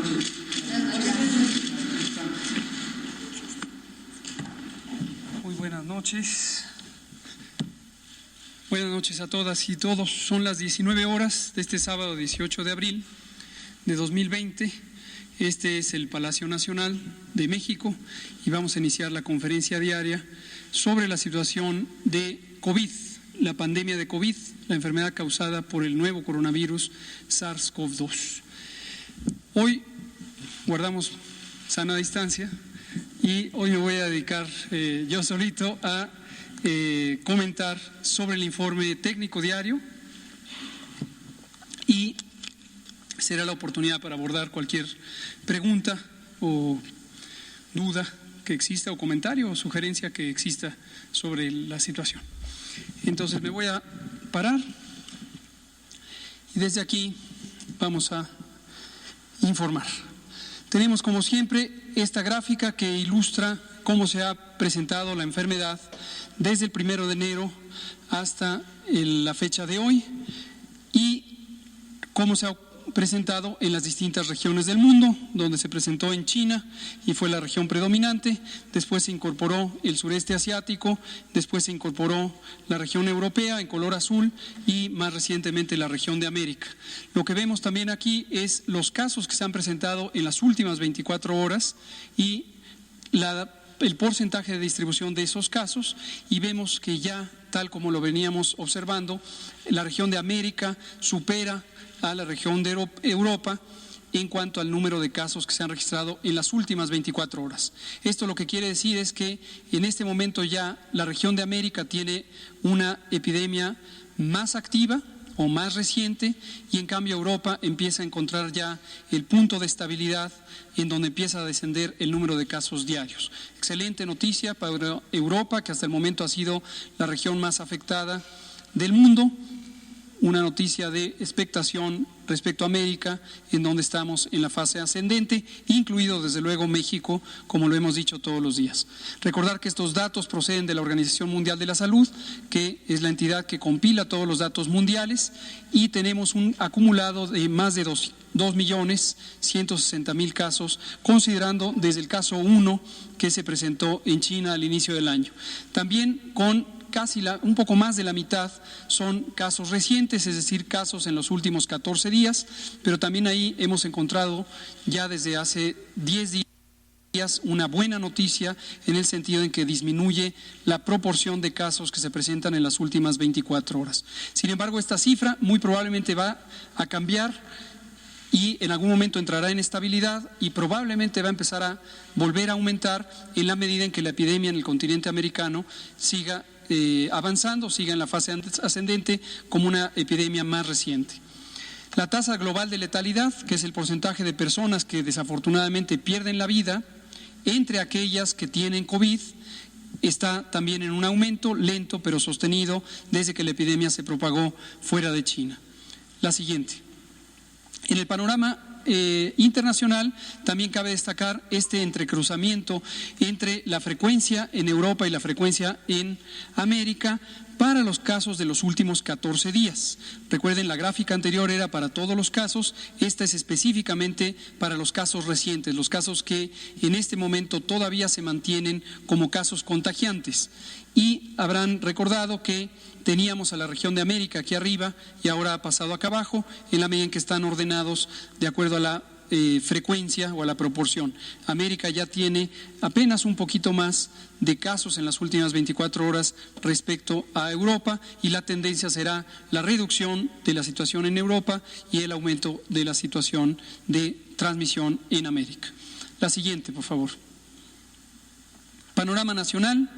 noches. Muy buenas noches. Buenas noches a todas y todos. Son las 19 horas de este sábado 18 de abril de 2020. Este es el Palacio Nacional de México y vamos a iniciar la conferencia diaria sobre la situación de COVID, la pandemia de COVID, la enfermedad causada por el nuevo coronavirus SARS-CoV-2. Hoy guardamos sana distancia y hoy me voy a dedicar yo solito a comentar sobre el informe técnico diario y será la oportunidad para abordar cualquier pregunta o duda que exista o comentario o sugerencia que exista sobre la situación. Entonces me voy a parar y desde aquí vamos a informar. Tenemos como siempre esta gráfica que ilustra cómo se ha presentado la enfermedad desde el 1 de enero hasta la fecha de hoy y cómo se ha presentado en las distintas regiones del mundo, donde se presentó en China y fue la región predominante, después se incorporó el sureste asiático, después se incorporó la región europea en color azul y más recientemente la región de América. Lo que vemos también aquí es los casos que se han presentado en las últimas 24 horas y el porcentaje de distribución de esos casos, y vemos que ya, tal como lo veníamos observando, la región de América supera a la región de Europa en cuanto al número de casos que se han registrado en las últimas 24 horas. Esto lo que quiere decir es que en este momento ya la región de América tiene una epidemia más activa o más reciente y en cambio Europa empieza a encontrar ya el punto de estabilidad en donde empieza a descender el número de casos diarios. Excelente noticia para Europa, que hasta el momento ha sido la región más afectada del mundo. Una noticia de expectación respecto a América, en donde estamos en la fase ascendente, incluido desde luego México, como lo hemos dicho todos los días. Recordar que estos datos proceden de la Organización Mundial de la Salud, que es la entidad que compila todos los datos mundiales, y tenemos un acumulado de más de 2.160.000 casos, considerando desde el caso 1 que se presentó en China al inicio del año. También con casi un poco más de la mitad son casos recientes, es decir, casos en los últimos 14 días, pero también ahí hemos encontrado ya desde hace 10 días una buena noticia en el sentido en que disminuye la proporción de casos que se presentan en las últimas 24 horas. Sin embargo, esta cifra muy probablemente va a cambiar y en algún momento entrará en estabilidad y probablemente va a empezar a volver a aumentar en la medida en que la epidemia en el continente americano siga avanzando, siga en la fase ascendente como una epidemia más reciente. La tasa global de letalidad, que es el porcentaje de personas que desafortunadamente pierden la vida entre aquellas que tienen COVID, está también en un aumento lento pero sostenido desde que la epidemia se propagó fuera de China. La siguiente. En el panorama internacional también cabe destacar este entrecruzamiento entre la frecuencia en Europa y la frecuencia en América para los casos de los últimos 14 días. Recuerden, la gráfica anterior era para todos los casos, esta es específicamente para los casos recientes, los casos que en este momento todavía se mantienen como casos contagiantes. Y habrán recordado que teníamos a la región de América aquí arriba y ahora ha pasado acá abajo en la medida en que están ordenados de acuerdo a la frecuencia o a la proporción. América ya tiene apenas un poquito más de casos en las últimas 24 horas respecto a Europa y la tendencia será la reducción de la situación en Europa y el aumento de la situación de transmisión en América. La siguiente, por favor. Panorama nacional.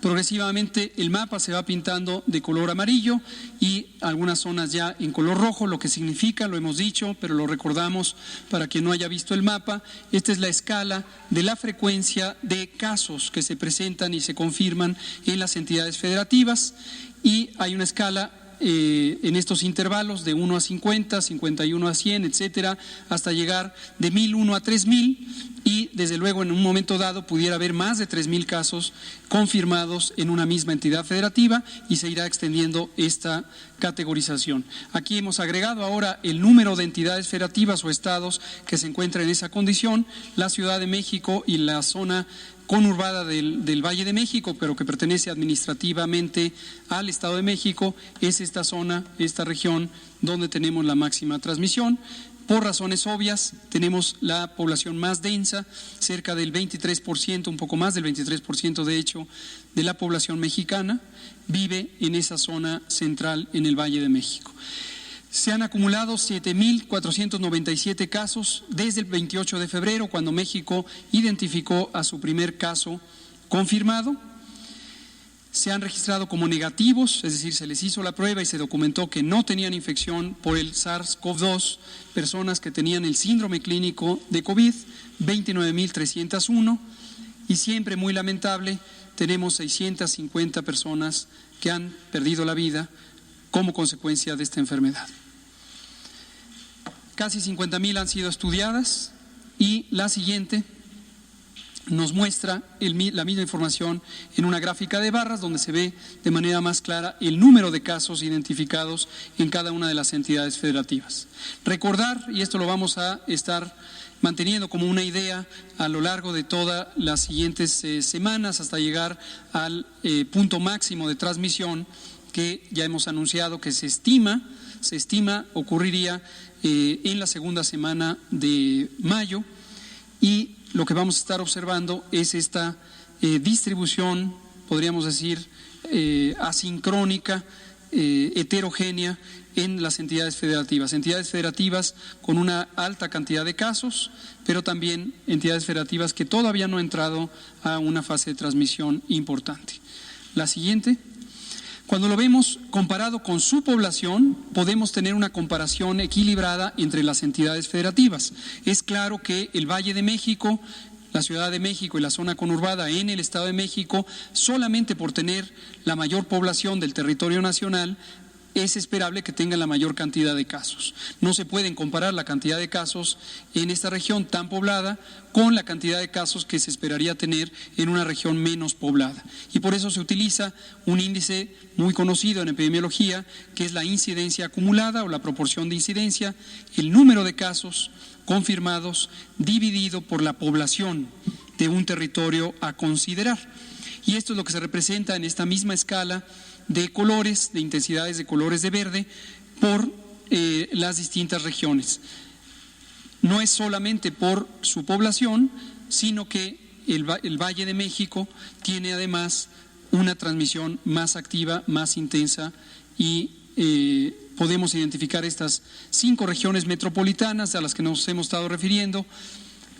Progresivamente el mapa se va pintando de color amarillo y algunas zonas ya en color rojo, lo que significa, lo hemos dicho, pero lo recordamos para quien no haya visto el mapa, esta es la escala de la frecuencia de casos que se presentan y se confirman en las entidades federativas y hay una escala en estos intervalos de 1 a 50, 51 a 100, etcétera, hasta llegar de 1001 a 3000, y desde luego en un momento dado pudiera haber más de 3,000 casos confirmados en una misma entidad federativa y se irá extendiendo esta categorización. Aquí hemos agregado ahora el número de entidades federativas o estados que se encuentran en esa condición. La Ciudad de México y la zona conurbada del Valle de México, pero que pertenece administrativamente al Estado de México, es esta zona, esta región donde tenemos la máxima transmisión. Por razones obvias, tenemos la población más densa, cerca del 23%, un poco más del 23% de hecho, de la población mexicana vive en esa zona central en el Valle de México. Se han acumulado 7,497 casos desde el 28 de febrero, cuando México identificó a su primer caso confirmado. Se han registrado como negativos, es decir, se les hizo la prueba y se documentó que no tenían infección por el SARS-CoV-2, personas que tenían el síndrome clínico de COVID, 29,301, y siempre muy lamentable, tenemos 650 personas que han perdido la vida como consecuencia de esta enfermedad. Casi 50,000 han sido estudiadas y la siguiente nos muestra la misma información en una gráfica de barras donde se ve de manera más clara el número de casos identificados en cada una de las entidades federativas. Recordar, y esto lo vamos a estar manteniendo como una idea a lo largo de todas las siguientes semanas hasta llegar al punto máximo de transmisión que ya hemos anunciado que se estima ocurriría en la segunda semana de mayo, y lo que vamos a estar observando es esta distribución, podríamos decir, asincrónica, heterogénea en las entidades federativas con una alta cantidad de casos, pero también entidades federativas que todavía no han entrado a una fase de transmisión importante. La siguiente. Cuando lo vemos comparado con su población, podemos tener una comparación equilibrada entre las entidades federativas. Es claro que el Valle de México, la Ciudad de México y la zona conurbada en el Estado de México, solamente por tener la mayor población del territorio nacional, es esperable que tengan la mayor cantidad de casos. No se pueden comparar la cantidad de casos en esta región tan poblada con la cantidad de casos que se esperaría tener en una región menos poblada. Y por eso se utiliza un índice muy conocido en epidemiología, que es la incidencia acumulada o la proporción de incidencia, el número de casos confirmados dividido por la población de un territorio a considerar. Y esto es lo que se representa en esta misma escala de colores, de intensidades de colores de verde por las distintas regiones. No es solamente por su población, sino que el Valle de México tiene además una transmisión más activa, más intensa, y podemos identificar estas 5 regiones metropolitanas a las que nos hemos estado refiriendo: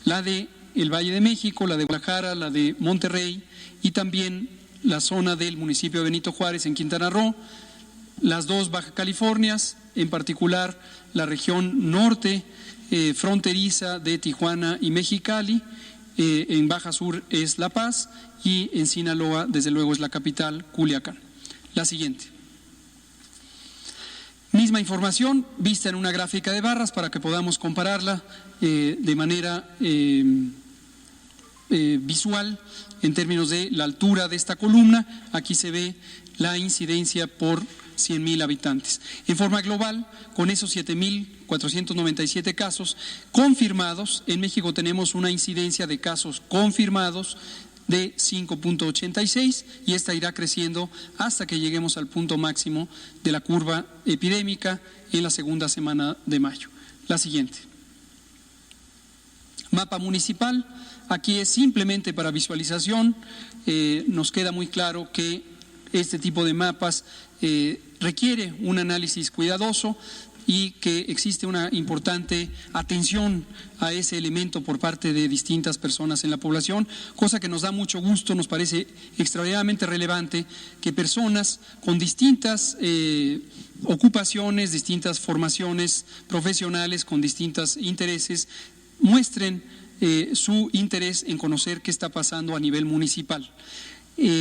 la de el Valle de México, la de Guadalajara, la de Monterrey y también la zona del municipio de Benito Juárez en Quintana Roo, las 2 Baja Californias, en particular la región norte fronteriza de Tijuana y Mexicali, en Baja Sur es La Paz y en Sinaloa desde luego es la capital, Culiacán. La siguiente. Misma información vista en una gráfica de barras para que podamos compararla de manera visual en términos de la altura de esta columna. Aquí se ve la incidencia por 100,000 habitantes. En forma global, con esos 7,497 casos confirmados, en México tenemos una incidencia de casos confirmados de 5.86 y esta irá creciendo hasta que lleguemos al punto máximo de la curva epidémica en la segunda semana de mayo. La siguiente. Mapa municipal. Aquí es simplemente para visualización. Nos queda muy claro que este tipo de mapas requiere un análisis cuidadoso y que existe una importante atención a ese elemento por parte de distintas personas en la población, cosa que nos da mucho gusto. Nos parece extraordinariamente relevante que personas con distintas ocupaciones, distintas formaciones profesionales, con distintos intereses, muestren su interés en conocer qué está pasando a nivel municipal.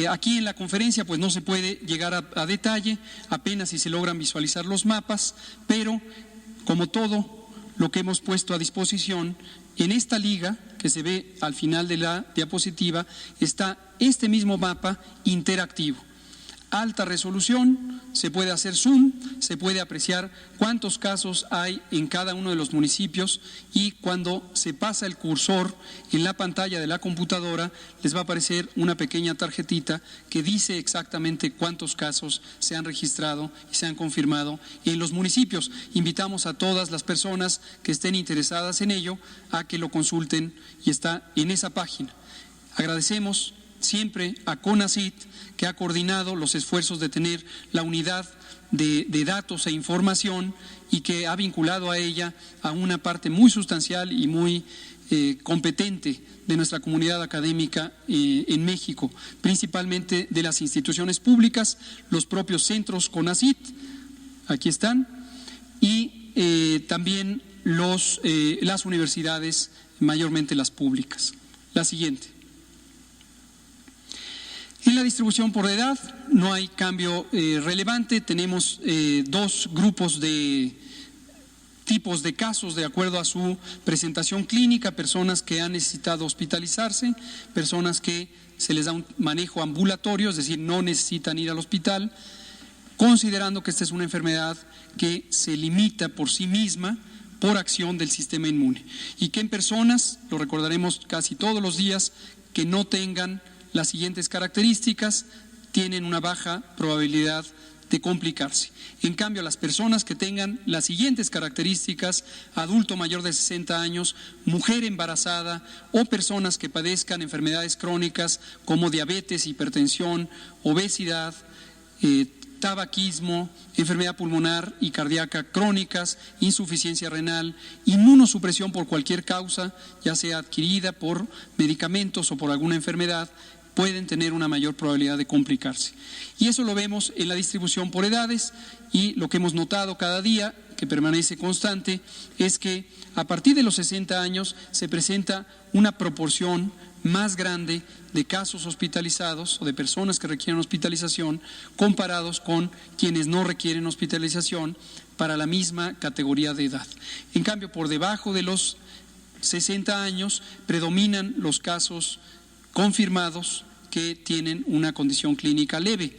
Aquí en la conferencia pues no se puede llegar a detalle, apenas si se logran visualizar los mapas, pero como todo lo que hemos puesto a disposición en esta liga, que se ve al final de la diapositiva, está este mismo mapa interactivo. Alta resolución, se puede hacer zoom, se puede apreciar cuántos casos hay en cada uno de los municipios y cuando se pasa el cursor en la pantalla de la computadora les va a aparecer una pequeña tarjetita que dice exactamente cuántos casos se han registrado y se han confirmado en los municipios. Invitamos a todas las personas que estén interesadas en ello a que lo consulten y está en esa página. Agradecemos siempre a CONACYT, que ha coordinado los esfuerzos de tener la unidad de datos e información y que ha vinculado a ella a una parte muy sustancial y muy competente de nuestra comunidad académica en México, principalmente de las instituciones públicas, los propios centros CONACYT, aquí están, y también las universidades, mayormente las públicas. La siguiente. En la distribución por edad no hay cambio relevante, tenemos dos grupos de tipos de casos de acuerdo a su presentación clínica, personas que han necesitado hospitalizarse, personas que se les da un manejo ambulatorio, es decir, no necesitan ir al hospital, considerando que esta es una enfermedad que se limita por sí misma por acción del sistema inmune y que en personas, lo recordaremos casi todos los días, que no tengan las siguientes características tienen una baja probabilidad de complicarse. En cambio, las personas que tengan las siguientes características, adulto mayor de 60 años, mujer embarazada o personas que padezcan enfermedades crónicas como diabetes, hipertensión, obesidad, tabaquismo, enfermedad pulmonar y cardíaca crónicas, insuficiencia renal, inmunosupresión por cualquier causa, ya sea adquirida por medicamentos o por alguna enfermedad, pueden tener una mayor probabilidad de complicarse. Y eso lo vemos en la distribución por edades y lo que hemos notado cada día, que permanece constante, es que a partir de los 60 años se presenta una proporción más grande de casos hospitalizados o de personas que requieren hospitalización comparados con quienes no requieren hospitalización para la misma categoría de edad. En cambio, por debajo de los 60 años predominan los casos confirmados que tienen una condición clínica leve,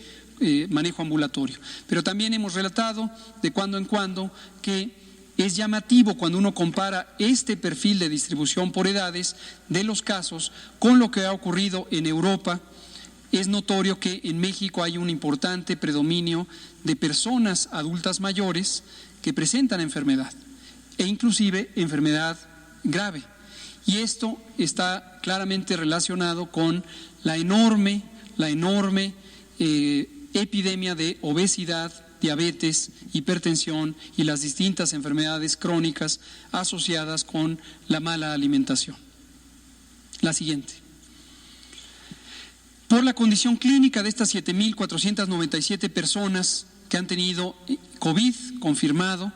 manejo ambulatorio. Pero también hemos relatado de cuando en cuando que es llamativo cuando uno compara este perfil de distribución por edades de los casos con lo que ha ocurrido en Europa. Es notorio que en México hay un importante predominio de personas adultas mayores que presentan enfermedad e inclusive enfermedad grave. Y esto está claramente relacionado con la enorme epidemia de obesidad, diabetes, hipertensión y las distintas enfermedades crónicas asociadas con la mala alimentación. La siguiente. Por la condición clínica de estas 7,497 personas que han tenido COVID confirmado,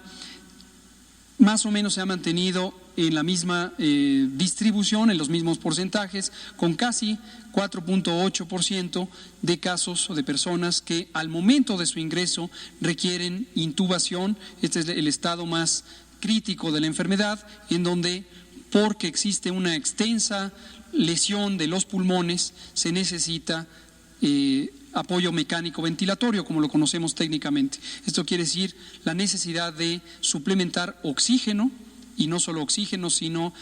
más o menos se ha mantenido en la misma distribución, en los mismos porcentajes, con casi 4.8% de casos o de personas que al momento de su ingreso requieren intubación. Este es el estado más crítico de la enfermedad, en donde, porque existe una extensa lesión de los pulmones, se necesita apoyo mecánico ventilatorio, como lo conocemos técnicamente. Esto quiere decir la necesidad de suplementar oxígeno, y no solo oxígeno, sino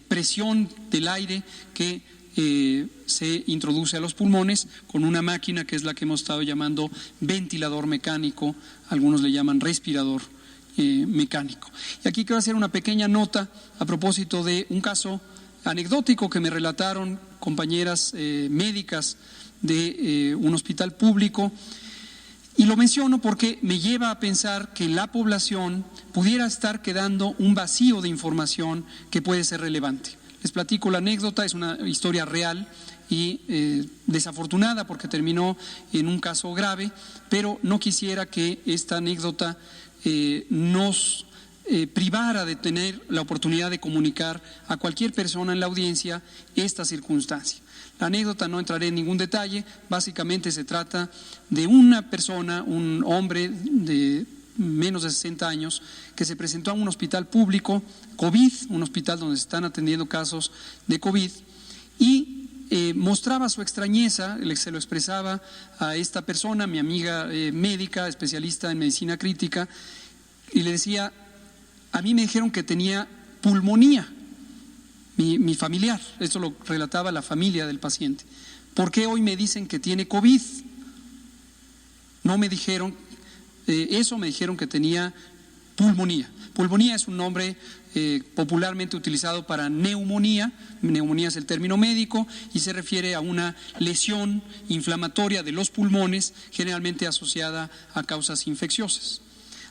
presión del aire que se introduce a los pulmones con una máquina que es la que hemos estado llamando ventilador mecánico, algunos le llaman respirador mecánico. Y aquí quiero hacer una pequeña nota a propósito de un caso anecdótico que me relataron compañeras médicas de un hospital público. Y lo menciono porque me lleva a pensar que en la población pudiera estar quedando un vacío de información que puede ser relevante. Les platico la anécdota, es una historia real y desafortunada porque terminó en un caso grave, pero no quisiera que esta anécdota nos privara de tener la oportunidad de comunicar a cualquier persona en la audiencia esta circunstancia. La anécdota, no entraré en ningún detalle, básicamente se trata de una persona, un hombre de menos de 60 años, que se presentó a un hospital público, COVID, un hospital donde se están atendiendo casos de COVID, y mostraba su extrañeza, se lo expresaba a esta persona, mi amiga médica, especialista en medicina crítica, y le decía: a mí me dijeron que tenía pulmonía, mi familiar, esto lo relataba la familia del paciente. ¿Por qué hoy me dicen que tiene COVID? No me dijeron eso, me dijeron que tenía pulmonía. Pulmonía es un nombre popularmente utilizado para neumonía. Neumonía es el término médico y se refiere a una lesión inflamatoria de los pulmones, generalmente asociada a causas infecciosas.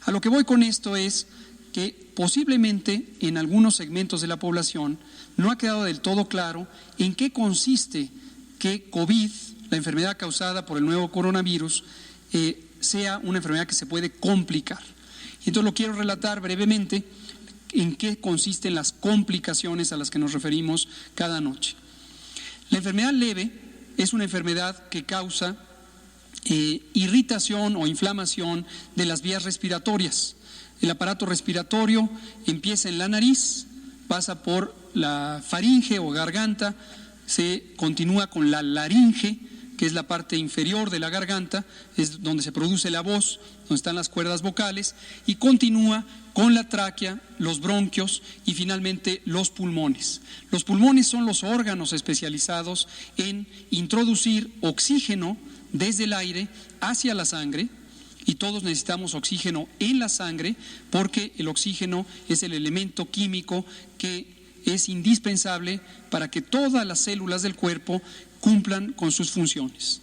A lo que voy con esto es que posiblemente en algunos segmentos de la población no ha quedado del todo claro en qué consiste que COVID, la enfermedad causada por el nuevo coronavirus, sea una enfermedad que se puede complicar. Entonces lo quiero relatar brevemente en qué consisten las complicaciones a las que nos referimos cada noche. La enfermedad leve es una enfermedad que causa irritación o inflamación de las vías respiratorias. El aparato respiratorio empieza en la nariz, pasa por la faringe o garganta, se continúa con la laringe, que es la parte inferior de la garganta, es donde se produce la voz, donde están las cuerdas vocales, y continúa con la tráquea, los bronquios y finalmente los pulmones. Los pulmones son los órganos especializados en introducir oxígeno desde el aire hacia la sangre, y todos necesitamos oxígeno en la sangre porque el oxígeno es el elemento químico que es indispensable para que todas las células del cuerpo cumplan con sus funciones.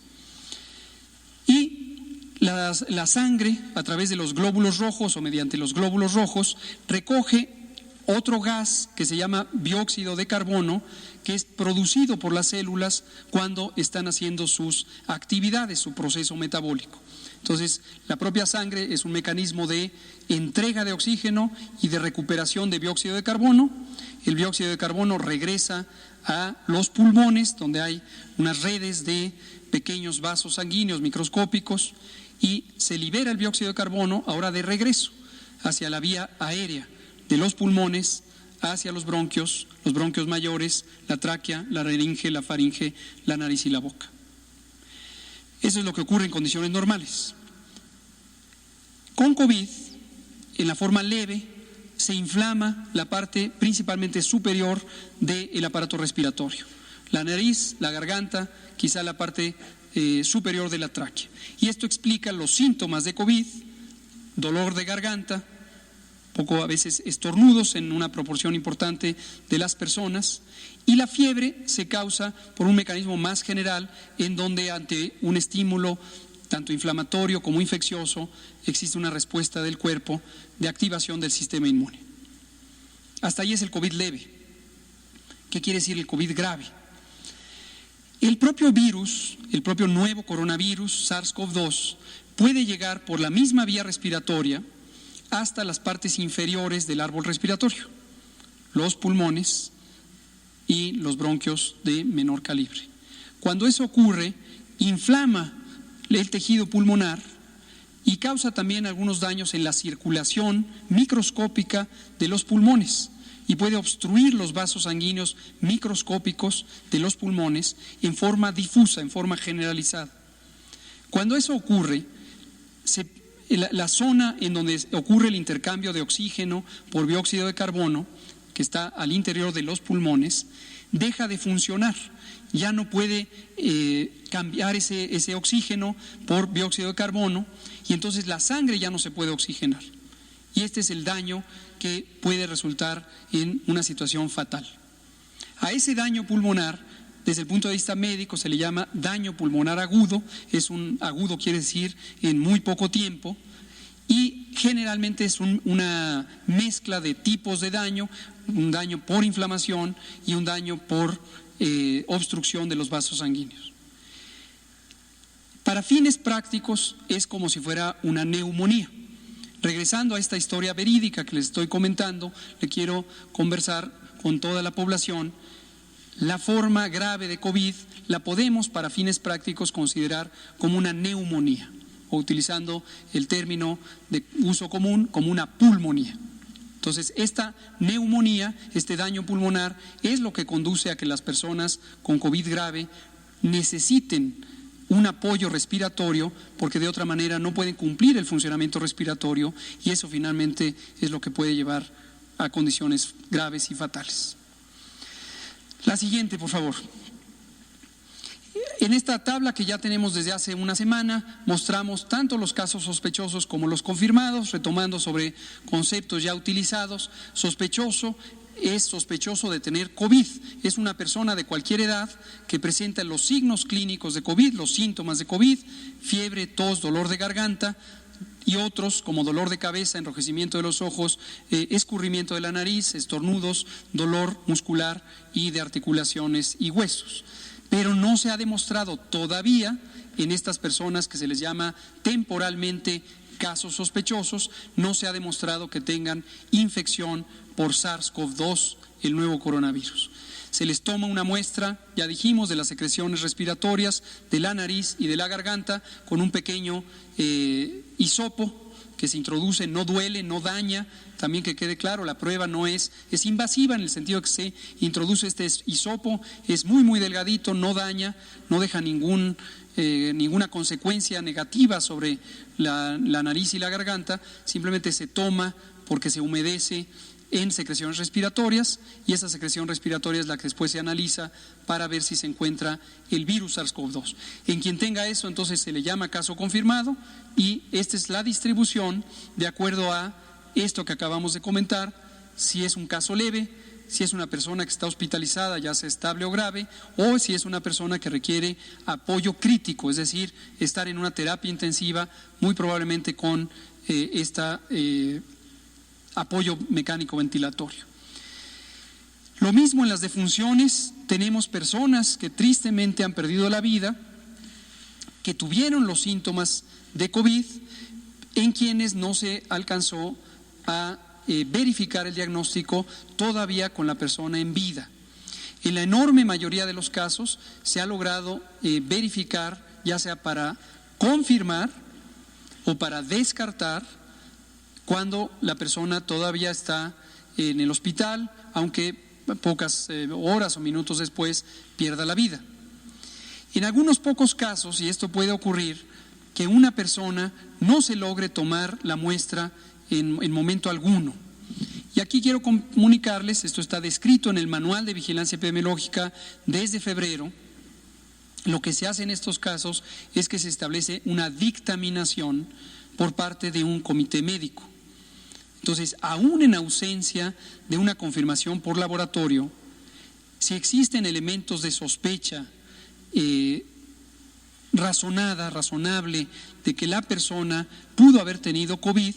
Y la sangre, a través de los glóbulos rojos o mediante los glóbulos rojos, recoge otro gas que se llama dióxido de carbono, que es producido por las células cuando están haciendo sus actividades, su proceso metabólico. Entonces, la propia sangre es un mecanismo de entrega de oxígeno y de recuperación de dióxido de carbono. El dióxido de carbono regresa a los pulmones, donde hay unas redes de pequeños vasos sanguíneos microscópicos, y se libera el dióxido de carbono ahora de regreso hacia la vía aérea de los pulmones, hacia los bronquios mayores, la tráquea, la laringe, la faringe, la nariz y la boca. Eso es lo que ocurre en condiciones normales. Con COVID, en la forma leve, se inflama la parte principalmente superior del aparato respiratorio. La nariz, la garganta, quizá la parte superior de la tráquea. Y esto explica los síntomas de COVID: dolor de garganta, poco a veces estornudos en una proporción importante de las personas, y la fiebre se causa por un mecanismo más general en donde ante un estímulo tanto inflamatorio como infeccioso existe una respuesta del cuerpo de activación del sistema inmune. Hasta ahí es el COVID leve. ¿Qué quiere decir el COVID grave? El propio virus, el propio nuevo coronavirus, SARS-CoV-2, puede llegar por la misma vía respiratoria hasta las partes inferiores del árbol respiratorio, los pulmones y los bronquios de menor calibre. Cuando eso ocurre, inflama el tejido pulmonar y causa también algunos daños en la circulación microscópica de los pulmones y puede obstruir los vasos sanguíneos microscópicos de los pulmones en forma difusa, en forma generalizada. Cuando eso ocurre, la zona en donde ocurre el intercambio de oxígeno por dióxido de carbono, que está al interior de los pulmones, deja de funcionar. Ya no puede cambiar ese oxígeno por dióxido de carbono y entonces la sangre ya no se puede oxigenar. Y este es el daño que puede resultar en una situación fatal. A ese daño pulmonar, desde el punto de vista médico, se le llama daño pulmonar agudo. Agudo quiere decir en muy poco tiempo, y generalmente es una mezcla de tipos de daño, un daño por inflamación y un daño por obstrucción de los vasos sanguíneos. Para fines prácticos es como si fuera una neumonía. Regresando a esta historia verídica que les estoy comentando, le quiero conversar con toda la población. La forma grave de COVID la podemos para fines prácticos considerar como una neumonía o utilizando el término de uso común como una pulmonía. Entonces, esta neumonía, este daño pulmonar, es lo que conduce a que las personas con COVID grave necesiten un apoyo respiratorio, porque de otra manera no pueden cumplir el funcionamiento respiratorio, y eso finalmente es lo que puede llevar a condiciones graves y fatales. La siguiente, por favor. En esta tabla que ya tenemos desde hace una semana, mostramos tanto los casos sospechosos como los confirmados, retomando sobre conceptos ya utilizados. Sospechoso es sospechoso de tener COVID. Es una persona de cualquier edad que presenta los signos clínicos de COVID, los síntomas de COVID, fiebre, tos, dolor de garganta y otros como dolor de cabeza, enrojecimiento de los ojos, escurrimiento de la nariz, estornudos, dolor muscular y de articulaciones y huesos. Pero no se ha demostrado todavía en estas personas que se les llama temporalmente casos sospechosos, no se ha demostrado que tengan infección por SARS-CoV-2, el nuevo coronavirus. Se les toma una muestra, ya dijimos, de las secreciones respiratorias, de la nariz y de la garganta, con un pequeño hisopo que se introduce, no duele, no daña. También que quede claro, la prueba no es invasiva en el sentido que se introduce este hisopo, es muy delgadito, no daña, no deja ninguna consecuencia negativa sobre la nariz y la garganta, simplemente se toma porque se humedece en secreciones respiratorias, y esa secreción respiratoria es la que después se analiza para ver si se encuentra el virus SARS-CoV-2. En quien tenga eso, entonces se le llama caso confirmado, y esta es la distribución de acuerdo a esto que acabamos de comentar: si es un caso leve, si es una persona que está hospitalizada, ya sea estable o grave, o si es una persona que requiere apoyo crítico, es decir, estar en una terapia intensiva, muy probablemente con apoyo mecánico ventilatorio. Lo mismo en las defunciones, tenemos personas que tristemente han perdido la vida, que tuvieron los síntomas de COVID, en quienes no se alcanzó a verificar el diagnóstico todavía con la persona en vida. En la enorme mayoría de los casos se ha logrado verificar, ya sea para confirmar o para descartar, cuando la persona todavía está en el hospital, aunque pocas horas o minutos después pierda la vida. En algunos pocos casos, y esto puede ocurrir, que una persona no se logre tomar la muestra en momento alguno. Y aquí quiero comunicarles, esto está descrito en el Manual de Vigilancia Epidemiológica desde febrero. Lo que se hace en estos casos es que se establece una dictaminación por parte de un comité médico. Entonces, aún en ausencia de una confirmación por laboratorio, si existen elementos de sospecha razonable de que la persona pudo haber tenido COVID,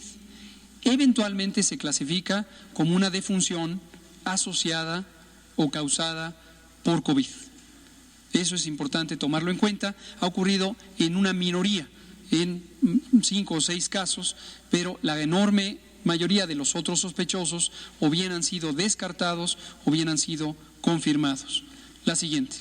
eventualmente se clasifica como una defunción asociada o causada por COVID. Eso es importante tomarlo en cuenta. Ha ocurrido en una minoría, en 5 o 6 casos, pero la enorme mayoría de los otros sospechosos o bien han sido descartados o bien han sido confirmados. La siguiente.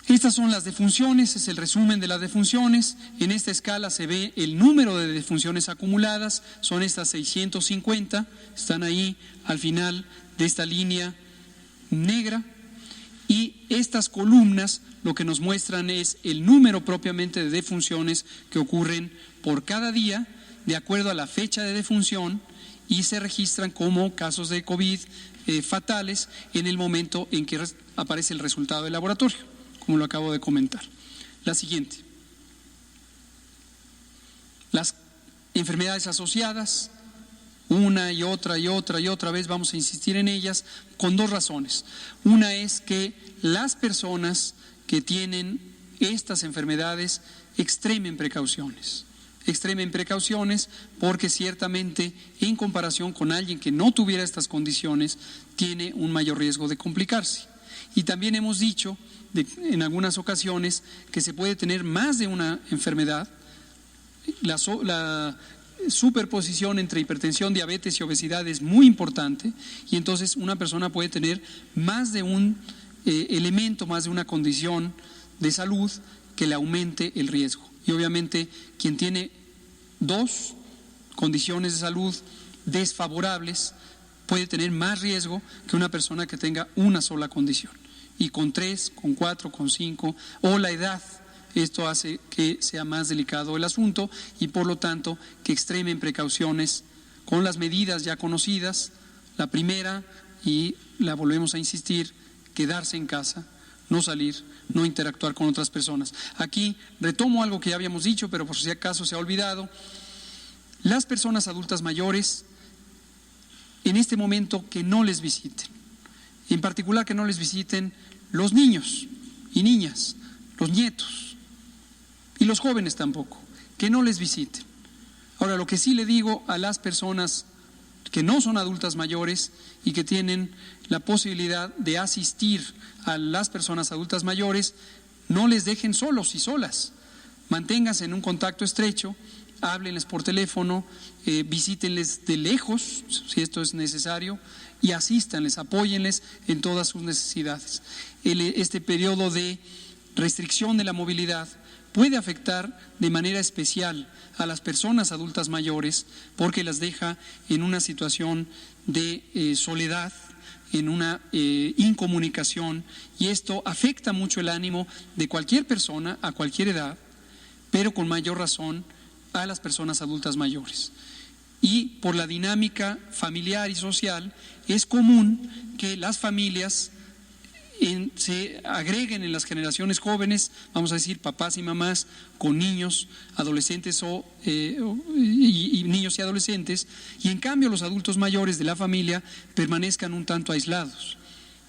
Estas son las defunciones, es el resumen de las defunciones. En esta escala se ve el número de defunciones acumuladas, son estas 650, están ahí al final de esta línea negra, y estas columnas lo que nos muestran es el número propiamente de defunciones que ocurren por cada día, de acuerdo a la fecha de defunción, y se registran como casos de COVID fatales en el momento en que aparece el resultado del laboratorio, como lo acabo de comentar. La siguiente. Las enfermedades asociadas, una y otra vez vamos a insistir en ellas con 2 razones. Una es que las personas que tienen estas enfermedades extremen precauciones porque ciertamente en comparación con alguien que no tuviera estas condiciones tiene un mayor riesgo de complicarse. Y también hemos dicho en algunas ocasiones que se puede tener más de una enfermedad. La superposición entre hipertensión, diabetes y obesidad es muy importante, y entonces una persona puede tener más de un elemento, más de una condición de salud que le aumente el riesgo. y obviamente quien tiene 2 condiciones de salud desfavorables puede tener más riesgo que una persona que tenga una sola condición, y con 3, con 4, con 5 o la edad. Esto hace que sea más delicado el asunto y por lo tanto que extremen precauciones con las medidas ya conocidas. La primera, y la volvemos a insistir, quedarse en casa, no salir, no interactuar con otras personas. Aquí retomo algo que ya habíamos dicho, pero por si acaso se ha olvidado. Las personas adultas mayores, en este momento, que no les visiten, en particular que no les visiten los niños y niñas, los nietos, y los jóvenes tampoco, que no les visiten. Ahora, lo que sí le digo a las personas que no son adultas mayores y que tienen la posibilidad de asistir a las personas adultas mayores, no les dejen solos y solas, manténganse en un contacto estrecho, háblenles por teléfono, visítenles de lejos si esto es necesario y asístanles, apóyenles en todas sus necesidades. Este periodo de restricción de la movilidad puede afectar de manera especial a las personas adultas mayores porque las deja en una situación de soledad, en una incomunicación, y esto afecta mucho el ánimo de cualquier persona a cualquier edad, pero con mayor razón a las personas adultas mayores. Y por la dinámica familiar y social es común que las familias se agreguen en las generaciones jóvenes, vamos a decir papás y mamás con niños, adolescentes y niños y adolescentes, y en cambio los adultos mayores de la familia permanezcan un tanto aislados.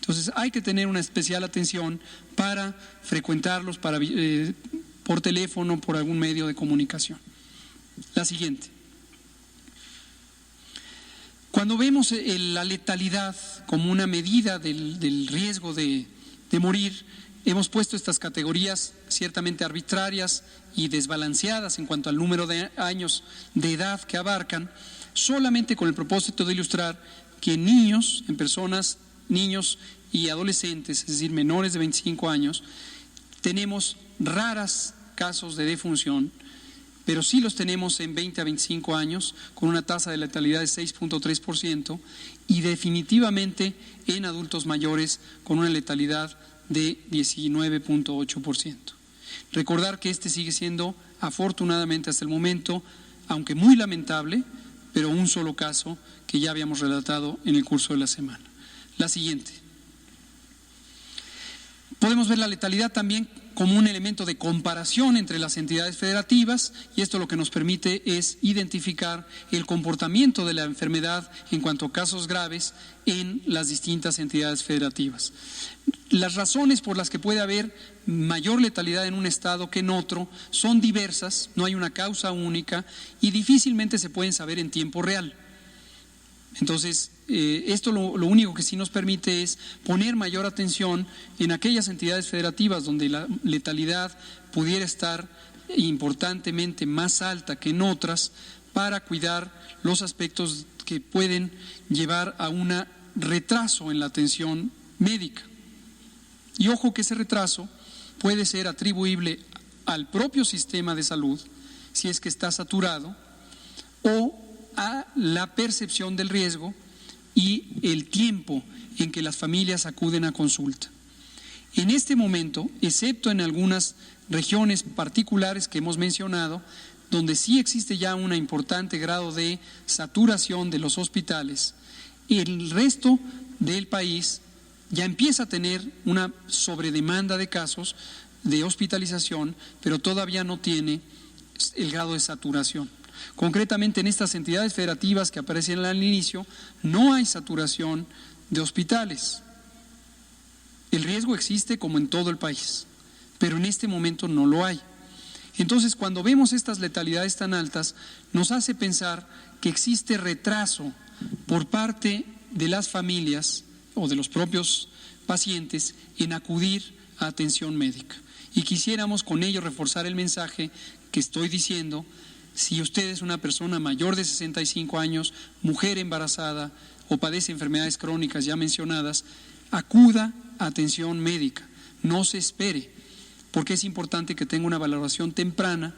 Entonces hay que tener una especial atención para frecuentarlos por teléfono, por algún medio de comunicación. La siguiente. Cuando vemos la letalidad como una medida del riesgo de morir, hemos puesto estas categorías ciertamente arbitrarias y desbalanceadas en cuanto al número de años de edad que abarcan, solamente con el propósito de ilustrar que niños y adolescentes, es decir, menores de 25 años, tenemos raros casos de defunción, pero sí los tenemos en 20 a 25 años, con una tasa de letalidad de 6.3%, y definitivamente en adultos mayores con una letalidad de 19.8%. Recordar que este sigue siendo, afortunadamente hasta el momento, aunque muy lamentable, pero un solo caso que ya habíamos relatado en el curso de la semana. La siguiente. Podemos ver la letalidad también como un elemento de comparación entre las entidades federativas, y esto lo que nos permite es identificar el comportamiento de la enfermedad en cuanto a casos graves en las distintas entidades federativas. Las razones por las que puede haber mayor letalidad en un estado que en otro son diversas, no hay una causa única y difícilmente se pueden saber en tiempo real. Entonces, esto lo único que sí nos permite es poner mayor atención en aquellas entidades federativas donde la letalidad pudiera estar importantemente más alta que en otras, para cuidar los aspectos que pueden llevar a un retraso en la atención médica. Y ojo que ese retraso puede ser atribuible al propio sistema de salud, si es que está saturado, o a la percepción del riesgo y el tiempo en que las familias acuden a consulta. En este momento, excepto en algunas regiones particulares que hemos mencionado, donde sí existe ya un importante grado de saturación de los hospitales, el resto del país ya empieza a tener una sobredemanda de casos de hospitalización, pero todavía no tiene el grado de saturación. Concretamente, en estas entidades federativas que aparecen al inicio, no hay saturación de hospitales. El riesgo existe como en todo el país, pero en este momento no lo hay. Entonces, cuando vemos estas letalidades tan altas, nos hace pensar que existe retraso por parte de las familias o de los propios pacientes en acudir a atención médica. Y quisiéramos con ello reforzar el mensaje que estoy diciendo. Si usted es una persona mayor de 65 años, mujer embarazada o padece enfermedades crónicas ya mencionadas, acuda a atención médica, no se espere. porque es importante que tenga una valoración temprana.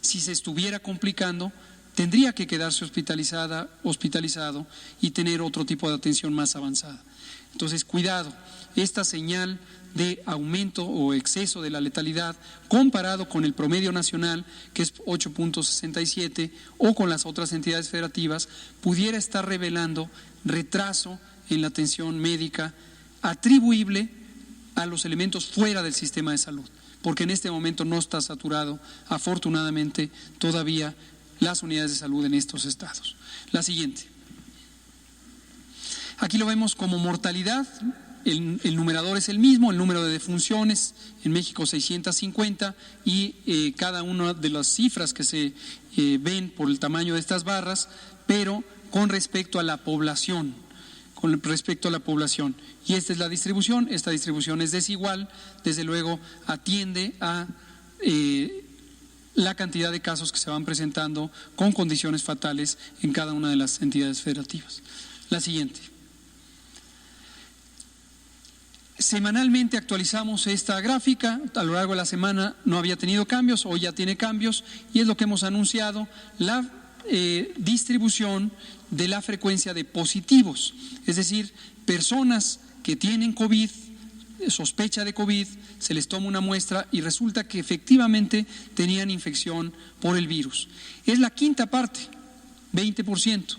Si se estuviera complicando, tendría que quedarse hospitalizado y tener otro tipo de atención más avanzada. Entonces, cuidado, esta señal de aumento o exceso de la letalidad comparado con el promedio nacional, que es 8.67, o con las otras entidades federativas, pudiera estar revelando retraso en la atención médica atribuible a los elementos fuera del sistema de salud, porque en este momento no está saturado, afortunadamente, todavía las unidades de salud en estos estados. La siguiente. Aquí lo vemos como mortalidad. El numerador es el mismo, el número de defunciones en México 650 y cada una de las cifras que se ven por el tamaño de estas barras, pero con respecto a la población, Y esta es la distribución. Esta distribución es desigual, desde luego atiende a la cantidad de casos que se van presentando con condiciones fatales en cada una de las entidades federativas. La siguiente. Semanalmente actualizamos esta gráfica. A lo largo de la semana no había tenido cambios, hoy ya tiene cambios, y es lo que hemos anunciado: la distribución de la frecuencia de positivos, es decir, personas que tienen COVID, sospecha de COVID, se les toma una muestra y resulta que efectivamente tenían infección por el virus. Es la quinta parte, 20%.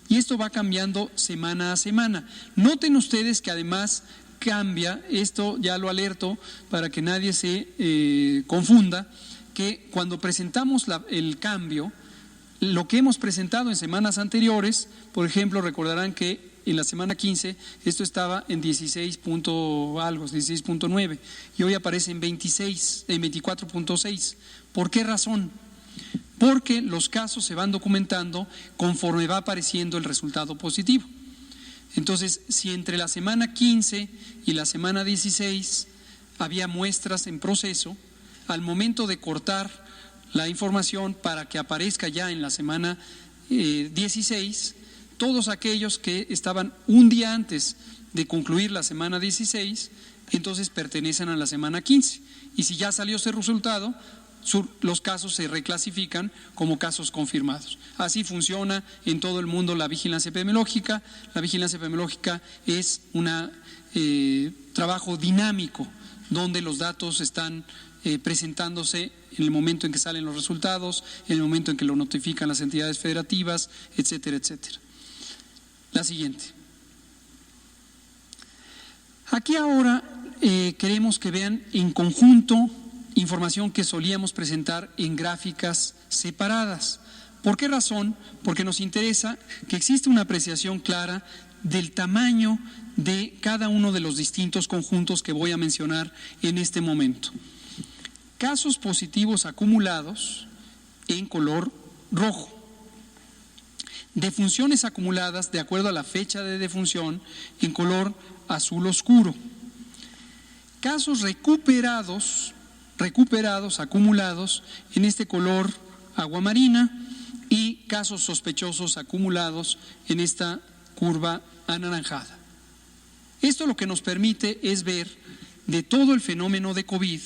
Y esto va cambiando semana a semana. Noten ustedes que además cambia, esto ya lo alerto para que nadie se confunda, que cuando presentamos el cambio, lo que hemos presentado en semanas anteriores, por ejemplo, recordarán que en la semana 15 esto estaba en 16.9 y hoy aparece en 24.6. ¿Por qué razón? Porque los casos se van documentando conforme va apareciendo el resultado positivo. Entonces, si entre la semana 15 y la semana 16 había muestras en proceso, al momento de cortar la información para que aparezca ya en la semana 16, todos aquellos que estaban un día antes de concluir la semana 16, entonces pertenecen a la semana 15. Y si ya salió ese resultado, los casos se reclasifican como casos confirmados. Así funciona en todo el mundo la vigilancia epidemiológica. La vigilancia epidemiológica es un trabajo dinámico donde los datos están presentándose en el momento en que salen los resultados, en el momento en que lo notifican las entidades federativas, etcétera, etcétera. La siguiente. Aquí ahora queremos que vean en conjunto información que solíamos presentar en gráficas separadas. ¿Por qué razón? Porque nos interesa que existe una apreciación clara del tamaño de cada uno de los distintos conjuntos que voy a mencionar en este momento. Casos positivos acumulados en color rojo. Defunciones acumuladas de acuerdo a la fecha de defunción en color azul oscuro. Casos recuperados, acumulados en este color aguamarina, y casos sospechosos acumulados en esta curva anaranjada. Esto lo que nos permite es ver de todo el fenómeno de COVID